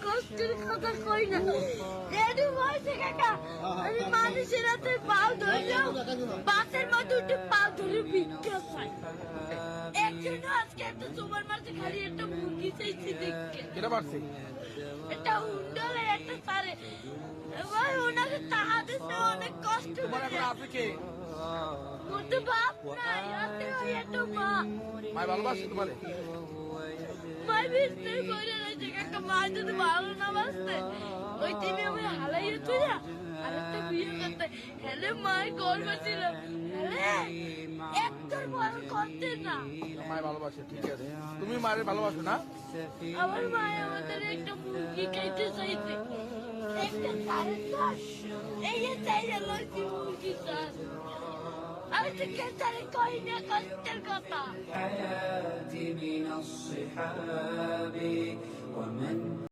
কষ্টের কথা কই না এডু বলছে কাকা আমি মানুষের হাতে পাও ধরলেও বাসের মধ্যে উঠে পাও ধরে ভিক্ষা চাই একজন আজকে একটা সুপার মার্কেটে খালি একটা মুরগি চাইছি দেখতে কেটা পারছে এটা উন্ডলে একটা সারে ভাই ওনাকে তাহাতে অনেক কষ্ট তোমার এখন আছে কে মতো বাপ নাই হাতে ওই একটা মা মাই ভালোবাসে তোমারে মাই বিস্তে করে রয়েছে কাকা মা যদি ভালো না বাসতে ওই দিনে আমি হালাইয়ে তুই আর একটা বিয়ে করতে হেলে মাই গর্ব ছিল হেলে একটার বড় করতে না মাই ভালোবাসে ঠিক আছে তুমি মায়ের ভালোবাসো না আমার মা আমাদের একটা মুরগি খাইতে চাইছে একটা সাড়ে এই চাইলে লড়ছি মুরগি চাষ আমি তো কেসারে কই না কষ্টের কথা حياتي من الصحاب ومن